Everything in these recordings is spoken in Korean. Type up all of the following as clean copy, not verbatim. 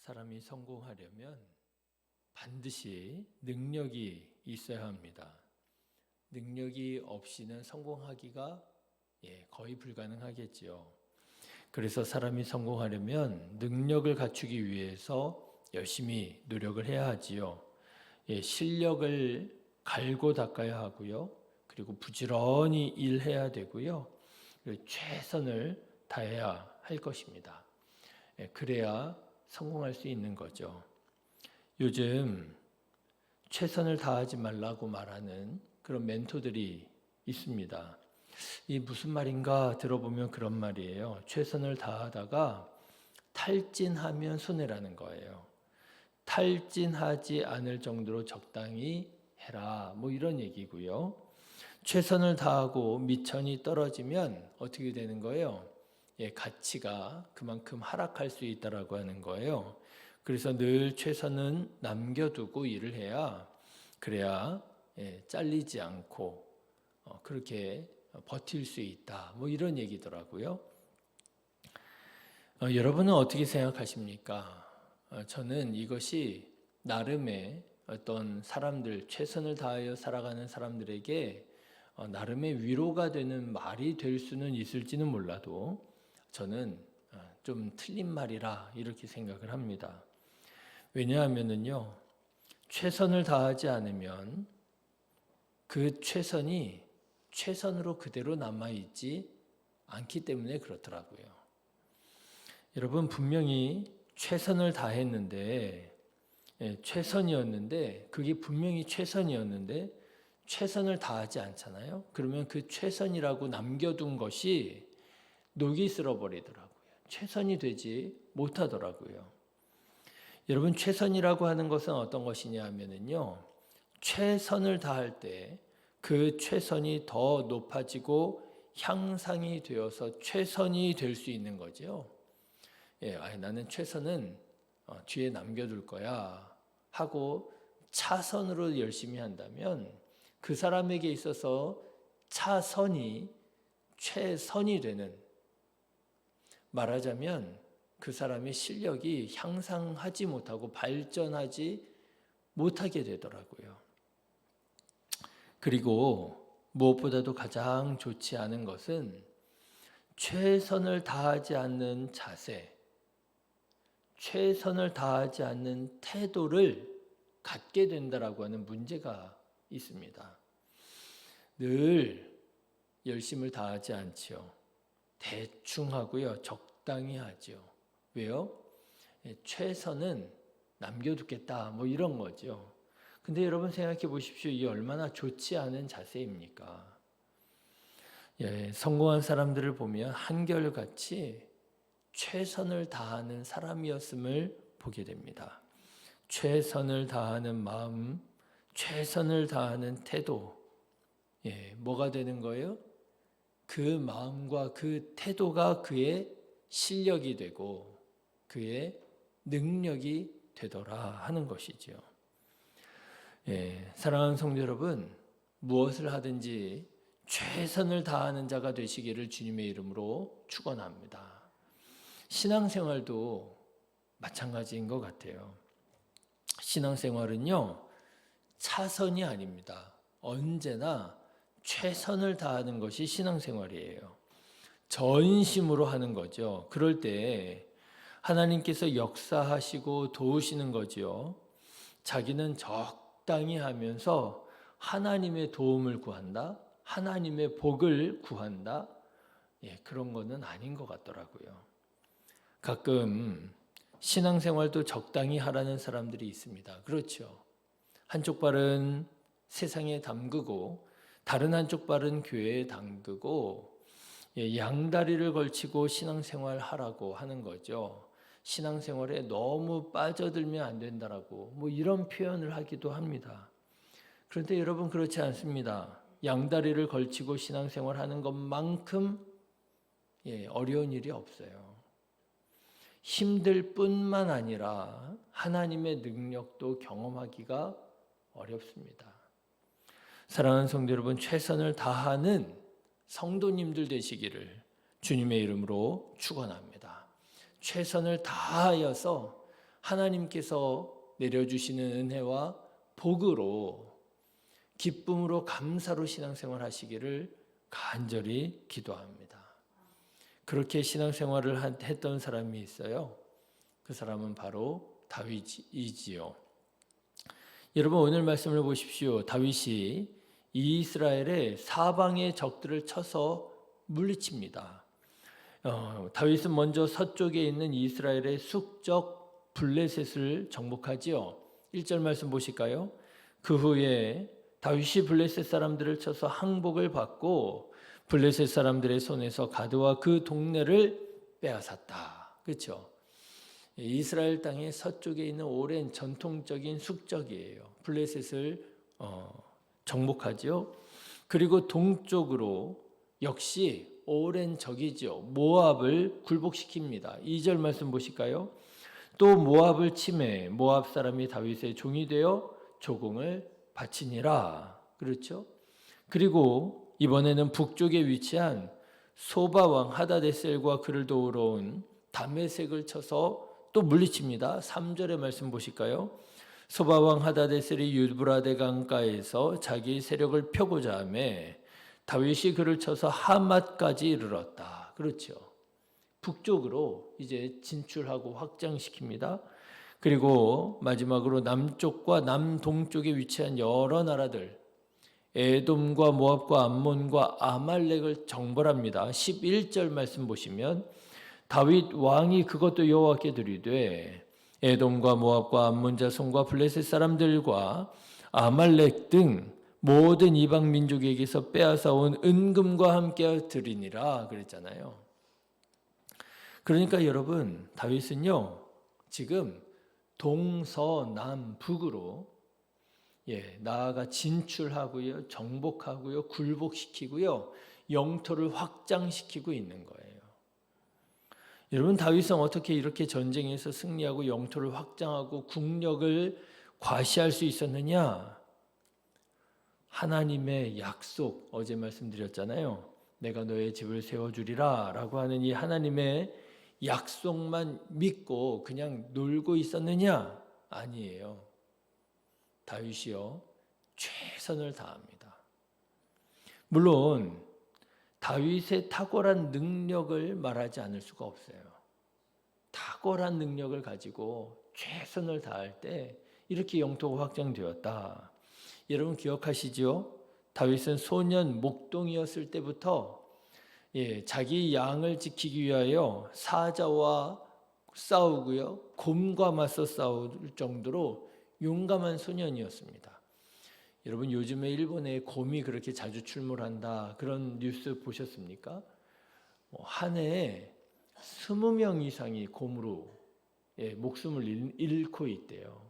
사람이 성공하려면 반드시 능력이 있어야 합니다. 능력이 없이는 성공하기가 거의 불가능하겠지요. 그래서 사람이 성공하려면 능력을 갖추기 위해서 열심히 노력을 해야 하지요. 실력을 갈고 닦아야 하고요. 그리고 부지런히 일해야 되고요. 그리고 최선을 다해야 할 것입니다. 그래야 성공할 수 있는 거죠. 요즘 최선을 다하지 말라고 말하는 그런 멘토들이 있습니다. 이 무슨 말인가 들어보면 그런 말이에요. 최선을 다하다가 탈진하면 손해라는 거예요. 탈진하지 않을 정도로 적당히 해라. 뭐 이런 얘기고요. 최선을 다하고 미천이 떨어지면 어떻게 되는 거예요? 가치가 그만큼 하락할 수 있다라고 하는 거예요. 그래서 늘 최선은 남겨두고 일을 해야 그래야 잘리지 않고 그렇게 버틸 수 있다. 뭐 이런 얘기더라고요. 여러분은 어떻게 생각하십니까? 저는 이것이 나름의 어떤 사람들, 최선을 다하여 살아가는 사람들에게 나름의 위로가 되는 말이 될 수는 있을지는 몰라도 저는 좀 틀린 말이라 이렇게 생각을 합니다. 왜냐하면요, 최선을 다하지 않으면 그 최선이 최선으로 그대로 남아있지 않기 때문에 그렇더라고요. 여러분, 분명히 최선을 다했는데, 최선이었는데, 그게 분명히 최선이었는데, 최선을 다하지 않잖아요. 그러면 그 최선이라고 남겨둔 것이 녹이 쓸어버리더라고요. 최선이 되지 못하더라고요. 여러분, 최선이라고 하는 것은 어떤 것이냐 하면요, 최선을 다할 때 그 최선이 더 높아지고 향상이 되어서 최선이 될 수 있는 거죠. 나는 최선은 뒤에 남겨둘 거야 하고 차선으로 열심히 한다면 그 사람에게 있어서 차선이 최선이 되는, 말하자면 그 사람의 실력이 향상하지 못하고 발전하지 못하게 되더라고요. 그리고 무엇보다도 가장 좋지 않은 것은 최선을 다하지 않는 자세, 최선을 다하지 않는 태도를 갖게 된다라고 하는 문제가 있습니다. 늘 열심을 다하지 않지요. 대충 하고요. 적당히 하죠. 왜요? 최선은 남겨두겠다. 뭐 이런 거죠. 근데 여러분 생각해 보십시오. 이 얼마나 좋지 않은 자세입니까? 성공한 사람들을 보면 한결같이 최선을 다하는 사람이었음을 보게 됩니다. 최선을 다하는 마음, 최선을 다하는 태도, 뭐가 되는 거예요? 그 마음과 그 태도가 그의 실력이 되고 그의 능력이 되더라 하는 것이죠. 사랑하는 성도 여러분, 무엇을 하든지 최선을 다하는 자가 되시기를 주님의 이름으로 축원합니다. 신앙생활도 마찬가지인 것 같아요. 신앙생활은요, 차선이 아닙니다. 언제나 최선을 다하는 것이 신앙생활이에요. 전심으로 하는 거죠. 그럴 때 하나님께서 역사하시고 도우시는 거죠. 자기는 적당히 하면서 하나님의 도움을 구한다, 하나님의 복을 구한다, 그런 거는 아닌 것 같더라고요. 가끔 신앙생활도 적당히 하라는 사람들이 있습니다. 그렇죠. 한쪽 발은 세상에 담그고 다른 한쪽 발은 교회에 담그고 양다리를 걸치고 신앙생활 하라고 하는 거죠. 신앙생활에 너무 빠져들면 안 된다라고 뭐 이런 표현을 하기도 합니다. 그런데 여러분 그렇지 않습니다. 양다리를 걸치고 신앙생활 하는 것만큼 어려운 일이 없어요. 힘들 뿐만 아니라 하나님의 능력도 경험하기가 어렵습니다. 사랑하는 성도 여러분, 최선을 다하는 성도님들 되시기를 주님의 이름으로 축원합니다. 최선을 다하여서 하나님께서 내려주시는 은혜와 복으로 기쁨으로 감사로 신앙생활 하시기를 간절히 기도합니다. 그렇게 신앙생활을 했던 사람이 있어요. 그 사람은 바로 다윗이지요. 여러분 오늘 말씀을 보십시오. 다윗이 이스라엘의 사방의 적들을 쳐서 물리칩니다. 다윗은 먼저 서쪽에 있는 이스라엘의 숙적 블레셋을 정복하지요. 1절 말씀 보실까요? 그 후에 다윗이 블레셋 사람들을 쳐서 항복을 받고 블레셋 사람들의 손에서 가드와 그 동네를 빼앗았다. 그렇죠? 이스라엘 땅의 서쪽에 있는 오랜 전통적인 숙적이에요. 블레셋을 정복하죠. 그리고 동쪽으로 역시 오랜 적이죠. 모압을 굴복시킵니다. 2절 말씀 보실까요? 또 모압을 침해 모압 사람이 다윗의 종이 되어 조공을 바치니라. 그렇죠? 그리고 이번에는 북쪽에 위치한 소바 왕 하다데셀과 그를 도우러 온 다메섹을 쳐서 또 물리칩니다. 3절의 말씀 보실까요? 소바 왕 하다데셀이 유브라데 강가에서 자기 세력을 펴고자 하매 다윗이 그를 쳐서 하맛까지 이르렀다. 그렇죠. 북쪽으로 이제 진출하고 확장시킵니다. 그리고 마지막으로 남쪽과 남동쪽에 위치한 여러 나라들 에돔과 모압과 암몬과 아말렉을 정벌합니다. 11절 말씀 보시면 다윗 왕이 그것도 여호와께 드리되 에돔과 모압과 암몬 자손과 블레셋 사람들과 아말렉 등 모든 이방 민족에게서 빼앗아 온 은금과 함께 드리니라 그랬잖아요. 그러니까 여러분 다윗은요 지금 동서남북으로 나아가 진출하고요, 정복하고요, 굴복시키고요, 영토를 확장시키고 있는 거예요. 여러분 다윗은 어떻게 이렇게 전쟁에서 승리하고 영토를 확장하고 국력을 과시할 수 있었느냐? 하나님의 약속, 어제 말씀드렸잖아요. 내가 너의 집을 세워주리라 라고 하는 이 하나님의 약속만 믿고 그냥 놀고 있었느냐? 아니에요. 다윗이요 최선을 다합니다. 물론 다윗의 탁월한 능력을 말하지 않을 수가 없어요. 탁월한 능력을 가지고 최선을 다할 때 이렇게 영토가 확장되었다. 여러분 기억하시죠? 다윗은 소년 목동이었을 때부터 자기 양을 지키기 위하여 사자와 싸우고요, 곰과 맞서 싸울 정도로 용감한 소년이었습니다. 여러분 요즘에 일본에 곰이 그렇게 자주 출몰한다 그런 뉴스 보셨습니까? 한 해에 20명 이상이 곰으로 목숨을 잃고 있대요.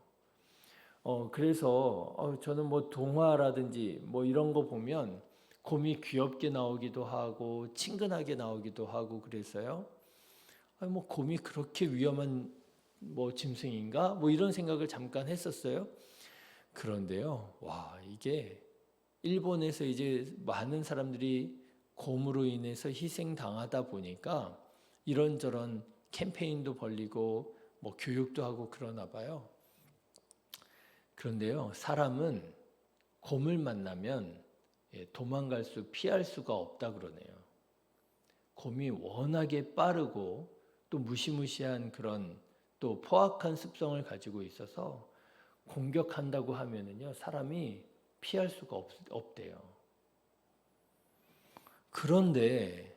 그래서 저는 뭐 동화라든지 뭐 이런 거 보면 곰이 귀엽게 나오기도 하고 친근하게 나오기도 하고 그래서요. 뭐 곰이 그렇게 위험한 뭐 짐승인가? 뭐 이런 생각을 잠깐 했었어요. 그런데요, 와 이게 일본에서 이제 많은 사람들이 곰으로 인해서 희생당하다 보니까 이런저런 캠페인도 벌리고 뭐 교육도 하고 그러나 봐요. 그런데요, 사람은 곰을 만나면 도망갈 피할 수가 없다 그러네요. 곰이 워낙에 빠르고 또 무시무시한 그런 또 포악한 습성을 가지고 있어서 공격한다고 하면은요 사람이 피할 수가 없대요. 그런데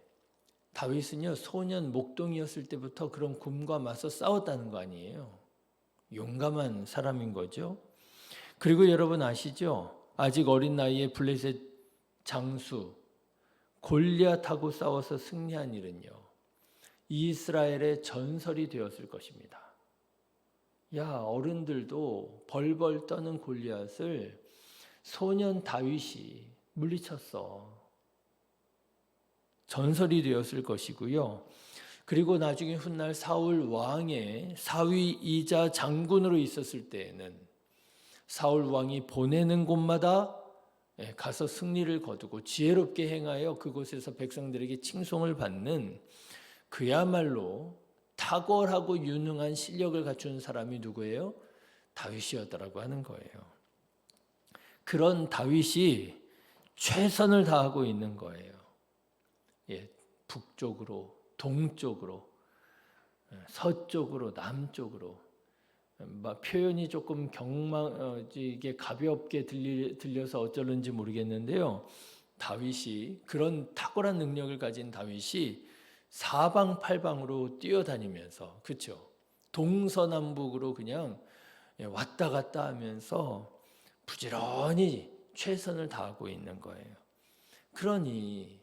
다윗은요 소년 목동이었을 때부터 그런 곰과 맞서 싸웠다는 거 아니에요. 용감한 사람인 거죠. 그리고 여러분 아시죠? 아직 어린 나이에 블레셋 장수 골리앗하고 싸워서 승리한 일은요 이스라엘의 전설이 되었을 것입니다. 야, 어른들도 벌벌 떠는 골리앗을 소년 다윗이 물리쳤어. 전설이 되었을 것이고요. 그리고 나중에 훗날 사울 왕의 사위이자 장군으로 있었을 때에는 사울 왕이 보내는 곳마다 가서 승리를 거두고 지혜롭게 행하여 그곳에서 백성들에게 칭송을 받는 그야말로 탁월하고 유능한 실력을 갖춘 사람이 누구예요? 다윗이었더라고 하는 거예요. 그런 다윗이 최선을 다하고 있는 거예요. 예, 북쪽으로, 동쪽으로, 서쪽으로, 남쪽으로. 표현이 조금 이게 가볍게 들려서 어쩌는지 모르겠는데요. 다윗이 그런 탁월한 능력을 가진 다윗이 사방팔방으로 뛰어다니면서, 그렇죠? 동서남북으로 그냥 왔다 갔다 하면서 부지런히 최선을 다하고 있는 거예요. 그러니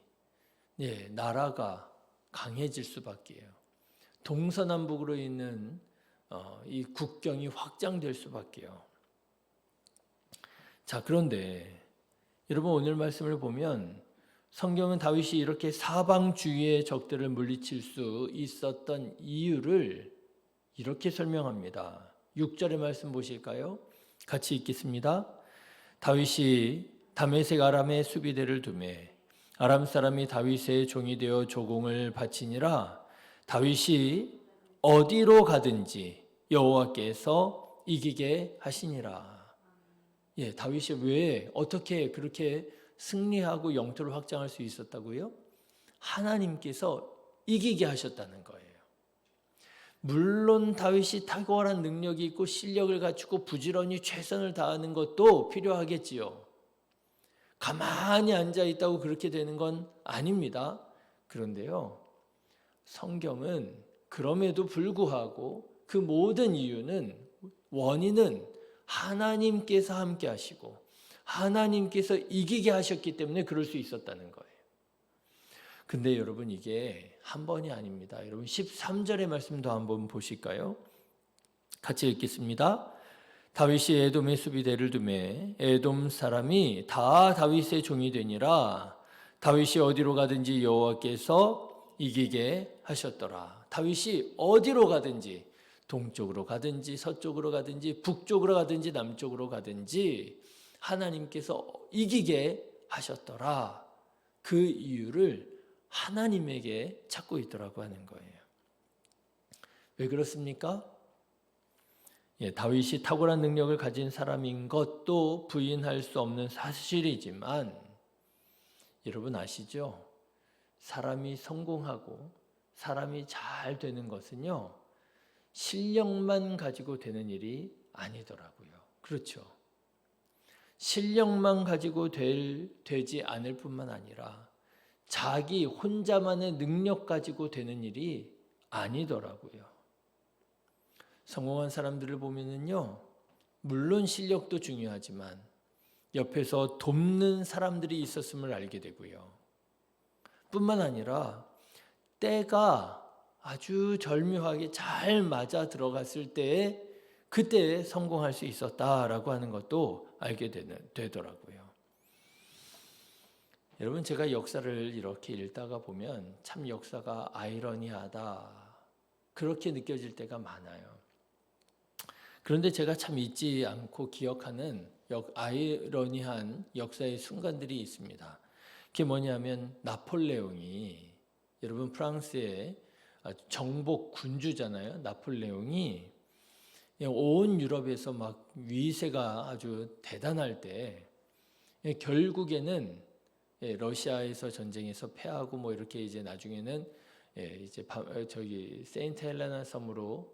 나라가 강해질 수밖에요. 동서남북으로 있는 이 국경이 확장될 수밖에요. 자, 그런데 여러분 오늘 말씀을 보면 성경은 다윗이 이렇게 사방 주위의 적들을 물리칠 수 있었던 이유를 이렇게 설명합니다. 6절의 말씀 보실까요? 같이 읽겠습니다. 다윗이 다메섹 아람의 수비대를 두매 아람 사람이 다윗의 종이 되어 조공을 바치니라. 다윗이 어디로 가든지 여호와께서 이기게 하시니라. 다윗이 왜 어떻게 그렇게 승리하고 영토를 확장할 수 있었다고요? 하나님께서 이기게 하셨다는 거예요. 물론 다윗이 탁월한 능력이 있고 실력을 갖추고 부지런히 최선을 다하는 것도 필요하겠지요. 가만히 앉아 있다고 그렇게 되는 건 아닙니다. 그런데요, 성경은 그럼에도 불구하고 그 모든 원인은 하나님께서 함께 하시고 하나님께서 이기게 하셨기 때문에 그럴 수 있었다는 거예요. 근데 여러분 이게 한 번이 아닙니다. 여러분 13절의 말씀도 한번 보실까요? 같이 읽겠습니다. 다윗이 에돔의 수비대를 두매 에돔 사람이 다 다윗의 종이 되니라. 다윗이 어디로 가든지 여호와께서 이기게 하셨더라. 다윗이 어디로 가든지 동쪽으로 가든지 서쪽으로 가든지 북쪽으로 가든지 남쪽으로 가든지 하나님께서 이기게 하셨더라. 그 이유를 하나님에게 찾고 있더라고 하는 거예요. 왜 그렇습니까? 다윗이 탁월한 능력을 가진 사람인 것도 부인할 수 없는 사실이지만 여러분 아시죠? 사람이 성공하고 사람이 잘 되는 것은요, 실력만 가지고 되는 일이 아니더라고요. 그렇죠? 실력만 가지고 되지 않을 뿐만 아니라 자기 혼자만의 능력 가지고 되는 일이 아니더라고요. 성공한 사람들을 보면은요, 물론 실력도 중요하지만 옆에서 돕는 사람들이 있었음을 알게 되고요. 뿐만 아니라 때가 아주 절묘하게 잘 맞아 들어갔을 때 그때 성공할 수 있었다라고 하는 것도 알게 되더라고요. 여러분 제가 역사를 이렇게 읽다가 보면 참 역사가 아이러니하다 그렇게 느껴질 때가 많아요. 그런데 제가 참 잊지 않고 기억하는 아이러니한 역사의 순간들이 있습니다. 그게 뭐냐면 나폴레옹이 여러분 프랑스의 정복 군주잖아요. 나폴레옹이 온 유럽에서 막 위세가 아주 대단할 때 결국에는 러시아에서 전쟁에서 패하고 뭐 이렇게 이제 나중에는 이제 세인트 헬레나 섬으로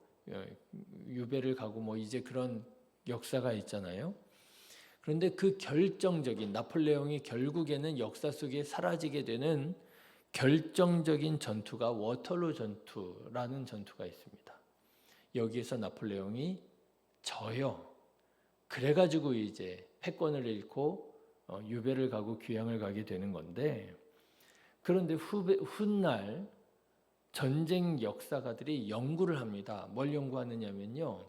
유배를 가고 뭐 이제 그런 역사가 있잖아요. 그런데 그 결정적인 나폴레옹이 결국에는 역사 속에 사라지게 되는 결정적인 전투가 워털루 전투라는 전투가 있습니다. 여기에서 나폴레옹이 져요. 그래가지고 이제 패권을 잃고 유배를 가고 귀향을 가게 되는 건데, 그런데 훗날 전쟁 역사가들이 연구를 합니다. 뭘 연구하느냐면요,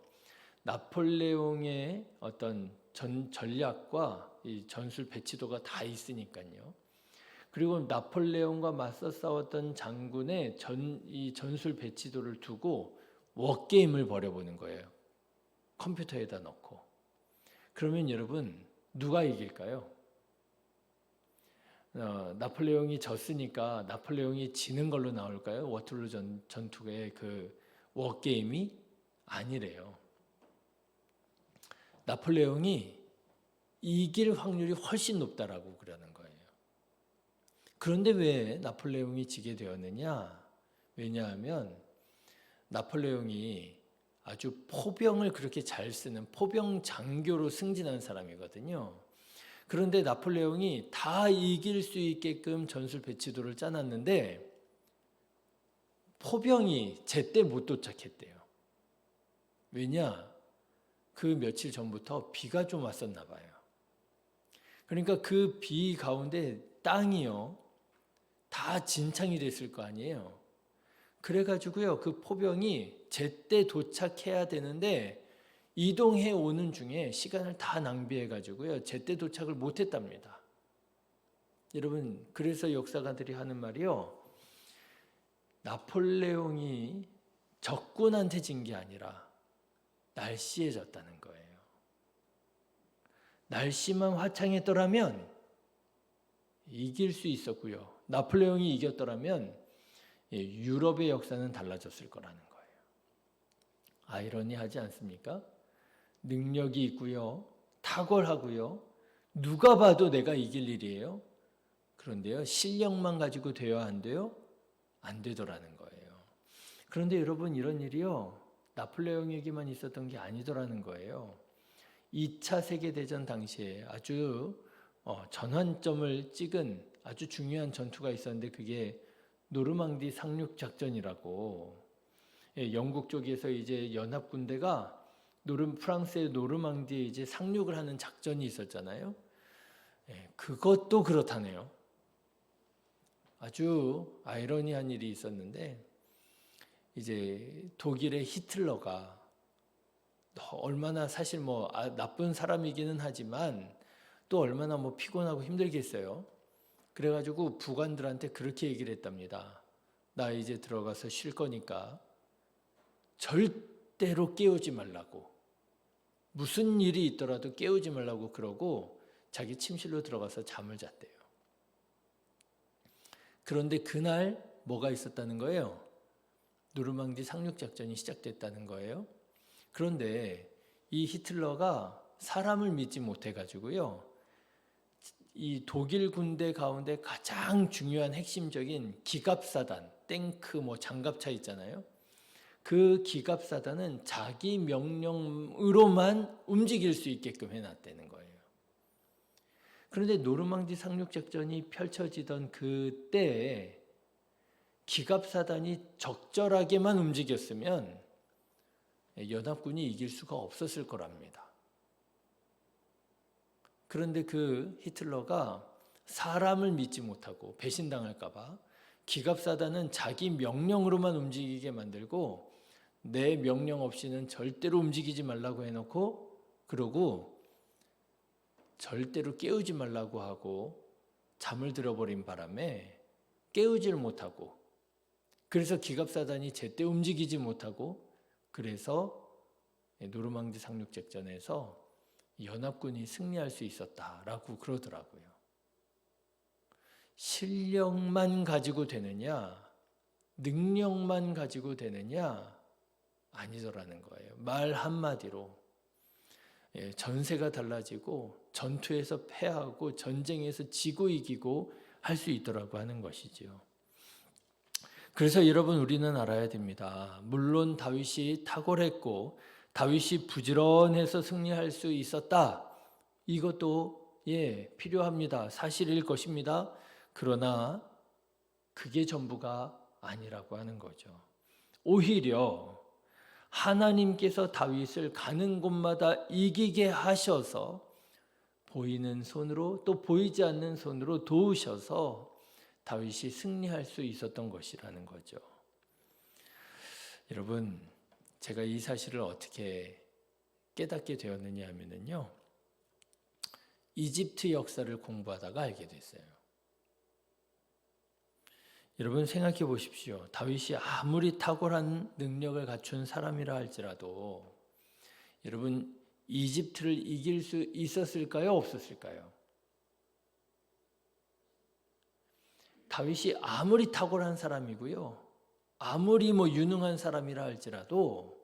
나폴레옹의 어떤 전략과 이 전술 배치도가 다 있으니까요. 그리고 나폴레옹과 맞서 싸웠던 장군의 이 전술 배치도를 두고 워게임을 벌여보는 거예요. 컴퓨터에다 넣고. 그러면 여러분 누가 이길까요? 나폴레옹이 졌으니까 나폴레옹이 지는 걸로 나올까요? 워털루 전투의 그 워게임이 아니래요. 나폴레옹이 이길 확률이 훨씬 높다라고 그러는 거예요. 그런데 왜 나폴레옹이 지게 되었느냐? 왜냐하면 나폴레옹이 아주 포병을 그렇게 잘 쓰는 포병 장교로 승진한 사람이거든요. 그런데 나폴레옹이 다 이길 수 있게끔 전술 배치도를 짜놨는데 포병이 제때 못 도착했대요. 왜냐? 그 며칠 전부터 비가 좀 왔었나 봐요. 그러니까 그 비 가운데 땅이요, 다 진창이 됐을 거 아니에요. 그래가지고요, 그 포병이 제때 도착해야 되는데 이동해 오는 중에 시간을 다 낭비해가지고요, 제때 도착을 못했답니다. 여러분, 그래서 역사가들이 하는 말이요, 나폴레옹이 적군한테 진 게 아니라 날씨에 졌다는 거예요. 날씨만 화창했더라면 이길 수 있었고요. 나폴레옹이 이겼더라면 유럽의 역사는 달라졌을 거라는 거예요. 아이러니하지 않습니까? 능력이 있고요. 탁월하고요. 누가 봐도 내가 이길 일이에요. 그런데요, 실력만 가지고 되어야 한대요? 안 되더라는 거예요. 그런데 여러분, 이런 일이요, 나폴레옹에게만 있었던 게 아니더라는 거예요. 2차 세계대전 당시에 아주 전환점을 찍은 아주 중요한 전투가 있었는데 그게 노르망디 상륙작전이라고, 영국 쪽에서 이제 연합군대가 프랑스의 노르망디에 이제 상륙을 하는 작전이 있었잖아요. 그것도 그렇다네요. 아주 아이러니한 일이 있었는데, 이제 독일의 히틀러가 얼마나 사실 나쁜 사람이기는 하지만 또 얼마나 피곤하고 힘들겠어요. 그래가지고 부관들한테 그렇게 얘기를 했답니다. 나 이제 들어가서 쉴 거니까 절대로 깨우지 말라고. 무슨 일이 있더라도 깨우지 말라고 그러고 자기 침실로 들어가서 잠을 잤대요. 그런데 그날 뭐가 있었다는 거예요? 노르망디 상륙작전이 시작됐다는 거예요. 그런데 이 히틀러가 사람을 믿지 못해가지고요, 이 독일 군대 가운데 가장 중요한 핵심적인 기갑사단, 탱크, 장갑차 있잖아요. 그 기갑사단은 자기 명령으로만 움직일 수 있게끔 해놨다는 거예요. 그런데 노르망디 상륙작전이 펼쳐지던 그때에 기갑사단이 적절하게만 움직였으면 연합군이 이길 수가 없었을 거랍니다. 그런데 그 히틀러가 사람을 믿지 못하고 배신당할까 봐 기갑사단은 자기 명령으로만 움직이게 만들고 내 명령 없이는 절대로 움직이지 말라고 해놓고, 그러고 절대로 깨우지 말라고 하고 잠을 들어버린 바람에 깨우지를 못하고, 그래서 기갑사단이 제때 움직이지 못하고, 그래서 노르망디 상륙작전에서 연합군이 승리할 수 있었다라고 그러더라고요. 실력만 가지고 되느냐, 능력만 가지고 되느냐, 아니더라는 거예요. 말 한마디로 전세가 달라지고 전투에서 패하고 전쟁에서 지고 이기고 할 수 있더라고 하는 것이지요. 그래서 여러분, 우리는 알아야 됩니다. 물론 다윗이 탁월했고 다윗이 부지런해서 승리할 수 있었다, 이것도 필요합니다. 사실일 것입니다. 그러나 그게 전부가 아니라고 하는 거죠. 오히려 하나님께서 다윗을 가는 곳마다 이기게 하셔서 보이는 손으로 또 보이지 않는 손으로 도우셔서 다윗이 승리할 수 있었던 것이라는 거죠. 여러분, 제가 이 사실을 어떻게 깨닫게 되었느냐 하면요, 이집트 역사를 공부하다가 알게 됐어요. 여러분, 생각해 보십시오. 다윗이 아무리 탁월한 능력을 갖춘 사람이라 할지라도 여러분, 이집트를 이길 수 있었을까요? 없었을까요? 다윗이 아무리 탁월한 사람이고요, 아무리 뭐 유능한 사람이라 할지라도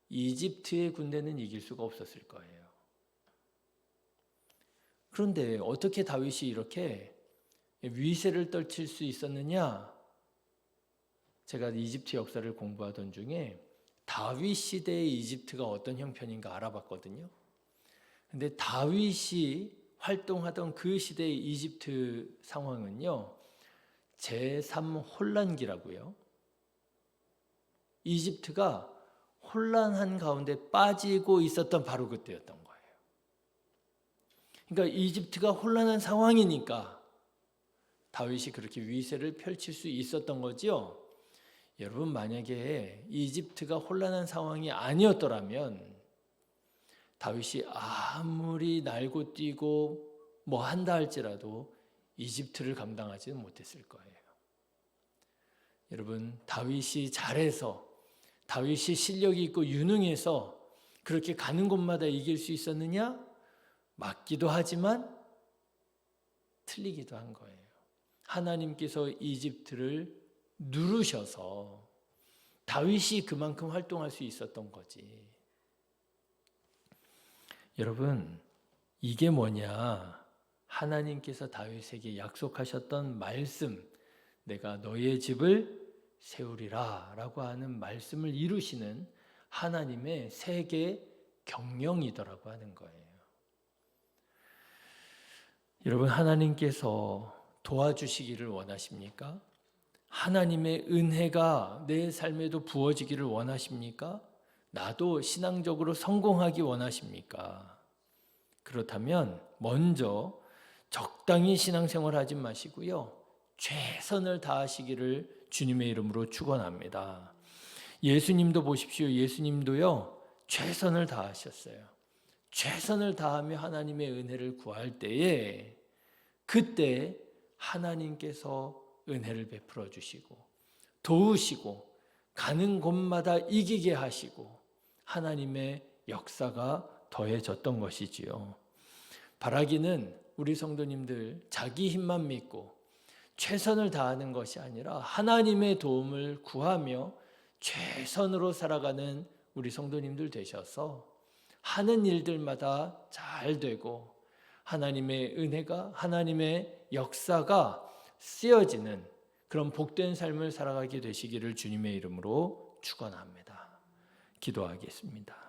이집트의 군대는 이길 수가 없었을 거예요. 그런데 어떻게 다윗이 이렇게 위세를 떨칠 수 있었느냐? 제가 이집트 역사를 공부하던 중에 다윗 시대의 이집트가 어떤 형편인가 알아봤거든요. 근데 다윗이 활동하던 그 시대의 이집트 상황은요, 제3 혼란기라고요. 이집트가 혼란한 가운데 빠지고 있었던 바로 그때였던 거예요. 그러니까 이집트가 혼란한 상황이니까 다윗이 그렇게 위세를 펼칠 수 있었던 거죠. 여러분, 만약에 이집트가 혼란한 상황이 아니었더라면 다윗이 아무리 날고 뛰고 뭐 한다 할지라도 이집트를 감당하지는 못했을 거예요. 여러분, 다윗이 잘해서, 다윗이 실력이 있고 유능해서 그렇게 가는 곳마다 이길 수 있었느냐? 맞기도 하지만 틀리기도 한 거예요. 하나님께서 이집트를 누르셔서 다윗이 그만큼 활동할 수 있었던 거지. 여러분, 이게 뭐냐? 하나님께서 다윗에게 약속하셨던 말씀, 내가 너의 집을 세우리라 라고 하는 말씀을 이루시는 하나님의 세계 경영이더라고 하는 거예요. 여러분, 하나님께서 도와주시기를 원하십니까? 하나님의 은혜가 내 삶에도 부어지기를 원하십니까? 나도 신앙적으로 성공하기 원하십니까? 그렇다면 먼저 적당히 신앙생활 하지 마시고요, 최선을 다하시기를 주님의 이름으로 축원합니다. 예수님도 보십시오. 예수님도요, 최선을 다하셨어요. 최선을 다하며 하나님의 은혜를 구할 때에 그때 하나님께서 은혜를 베풀어 주시고 도우시고 가는 곳마다 이기게 하시고 하나님의 역사가 더해졌던 것이지요. 바라기는 우리 성도님들 자기 힘만 믿고 최선을 다하는 것이 아니라 하나님의 도움을 구하며 최선으로 살아가는 우리 성도님들 되셔서 하는 일들마다 잘 되고 하나님의 은혜가, 하나님의 역사가 쓰여지는 그런 복된 삶을 살아가게 되시기를 주님의 이름으로 축원합니다. 기도하겠습니다.